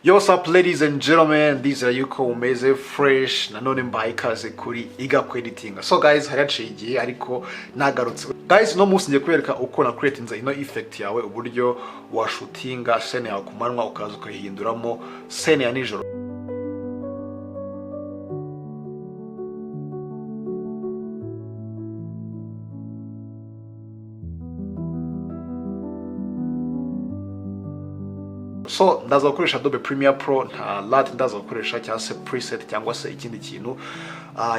Yo, what's up ladies and gentlemen, these are yuko umeze fresh nanone mbaye ikaze kuri Iga editing. So guys, haraciye igihe ariko nagarutse. Guys, no munsi ngiye kwereka uko na creatinga ino effect yawe, uburyo wa shootinga scene yawe kumanwa ukaza ukahinduramo scene ya nijoro. So ndaza gukoresha Adobe Premiere Pro, nta lat ndaza gukoresha cyangwa se preset cyangwa se ikindi kintu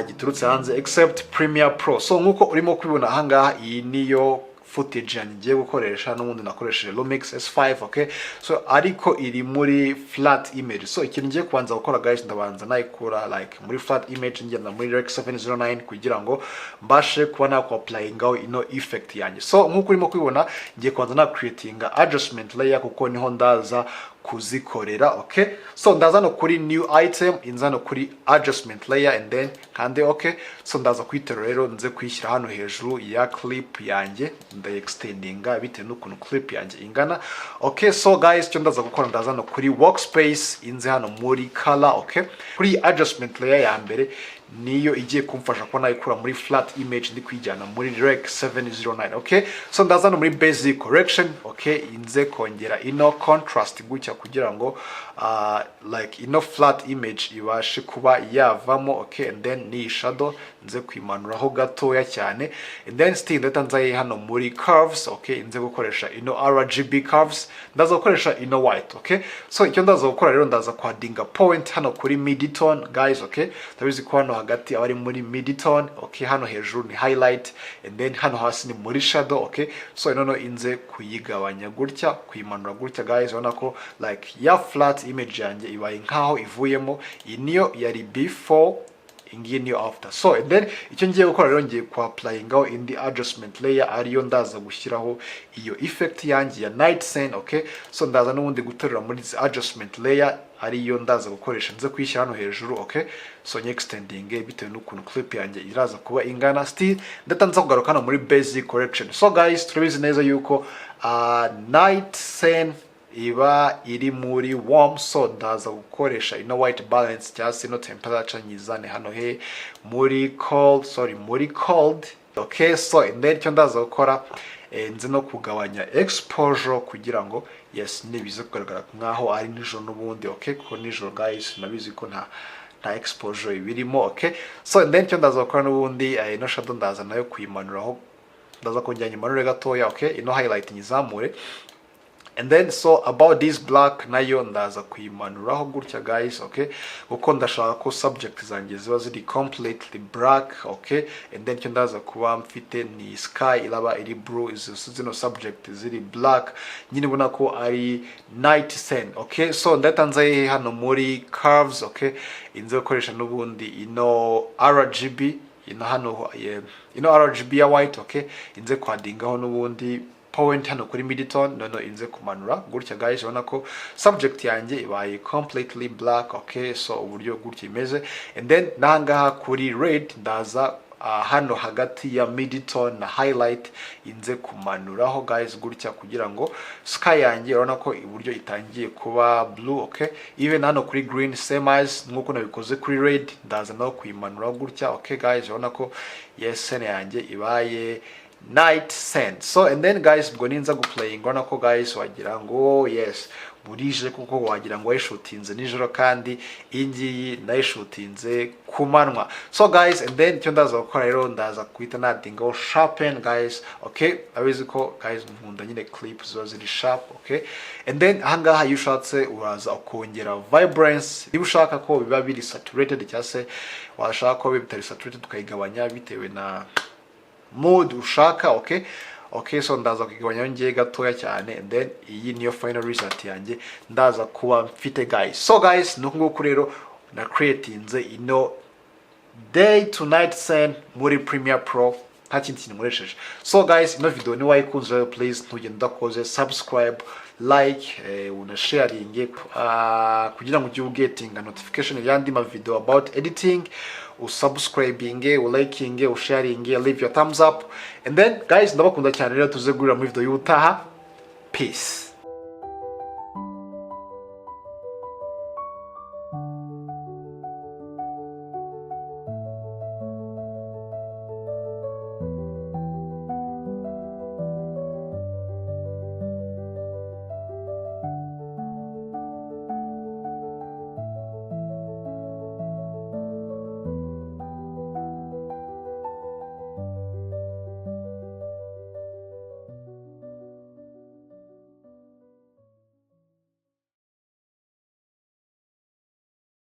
giturutse hanze except Premiere Pro. So nkuko urimo kubibona ahangaha, iyi niyo footage ngiye gukoresha, n'ubundi nakoresheje Lumix S5, okay? So ariko iri muri flat image. So ikintu ngiye kubanza gukora guys, ndabanza nayikura like muri flat image, ngenda muri Rec 709 kugira ngo mbashe kuba nako applyingaho ino effect yanjye. So nkuko urimo kubibona, ngiye kubanza na creatinga adjustment layer kuko niho ndaza kuzikorera, okay? So ndaza no kuri new item, inza no kuri adjustment layer and then kande okay. So ndaza kwitero rero nze kwishyira hano hejuru ya clip yanjye, extendinga bitewe n'ukuntu clip yanjye ingana, okay? So guys, cyo ndaza gukora, ndaza no kuri workspace, inze hano muri color, okay? Kuri adjustment layer ya mbere niyo igiye kumfasha ko nayikura muri flat image ndi kwijyana muri Rec 709, okay? So ndaza no muri basic correction, okay? Inze kongera ino contrast gutya kugira ngo like ino flat image ibashe kuba yavamo, okay? And then ni shadow nze kwimanuraho gatoya cyane, and then still data nzaye hano muri curves, okay? Inze gukoresha ino RGB curves, ndaza gukoresha ino white, okay? So icyo ndaza gukora rero, ndaza kwadinga point hano kuri mid-tone guys, okay? Tabizi ko hano hagati abari muri mid-tone, okay? Hano hejuru ni highlight and then hano hasi ni muri shadow, okay? So ino inze kuyigabanya gutya, kuyimanura gutya guys, ubona ko like ya flat image yanjye ibaye nk'aho ivuyemo. Iyi niyo yari before, ingiye niyo after. So and then icyo ngiye gukora rero, ngiye ku applyingaho indi adjustment layer, ariyo ndaza gushyiraho iyo effect yanjye ya night scene, okay? So ndaza n'ubundi guterura muri this adjustment layer, ariyo ndaza gukoresha nze kwishyira hano hejuru, okay? So nye extending bitewe n'ukuntu clip yanjye iraza kuba ingana. Still ndatanza kugaruka hano muri basic correction. So guys, turabizi neza yuko night scene iba iri muri warm, so ndaza gukoresha ino white balance cyangwa se ino temperature nyizane hano he muri cold, okay? So and then cyo ndaza gukora nze no kugabanya exposure kugira ngo yes nibize kugaragara nk'aho ari nijoro n'ubundi, okay? Kuko nijoro guys nabizi ko nta exposure ibirimo, okay? So and then cyo ndaza gukora n'ubundi ino shadow ndaza nayo kuyimanuraho, ndaza kongera nyimanure gatoya, okay? Ino highlight nyizamure. And then so about this black nayo ndaza kuyimanuraho gutya guys, okay? Kuko ndashaka ko subject zanjye ziba ziri completely black, okay? And then cyo ndaza kuba mfite ni sky iraba iri blue, zino subject ziri black, nyine ubona ko ari night scene, okay? So ndatanze hano muri curves, okay? Inze gukoresha n'ubundi ino RGB, ino RGB ya white, okay? Inze kwadingaho n'ubundi point hano kuri mid-tone, nono inze kumanura gutya guys, ubona ko subject yanjye ibaye completely black, okay? So uburyo gutya imeze. And then nahangaha kuri red ndaza hano hagati ya mid-tone na highlight inze kumanuraho guys gutya kugira ngo sky yanjye urabona ko uburyo itangiye kuba blue, okay? Even hano kuri green same as nkuko nabikoze kuri red, ndaza no kuyimanuraho gutya, okay guys? Urabona ko yes scene yanjye ibaye night scene. So and then guys, ubwo ninza guplaying urabona ko guys wagira ngo yes burije, kuko wagira ngo wayishutinze nijoro kandi ingiyi nayishutinze kumanwa. So guys, and then cyo ndaza gukora rero, ndaza kuita nadingaho sharpen guys, okay? Abizi ko guys nkunda nyine clip ziba ziri sharp, okay? And then ahangaha iyo ushatse uraza ukongera vibrance, niba ushaka ko biba biri saturated cyangwa se washaka ko bitari saturated ukayigabanya bitewe na mood ushaka, okay? Okay, so ndaza kugabanya ngiye gatoya cyane, and then iyi niyo final result yanjye ndaza kuba mfite guys. So guys, nuko rero na creatinze ino day to night scene muri Premiere Pro, nta kindi kintu nkoresheje. So guys, ino video ni wayikunze, please ntugende udakoze subscribe, like, una sharing kugira ngo ujye ugetinga notification y'andi ma video about editing, usubscribing, uliking, usharing, leave your thumbs up. And then guys, ndabakunda cyane rero, tuze gurira muri video y'utaha. Peace.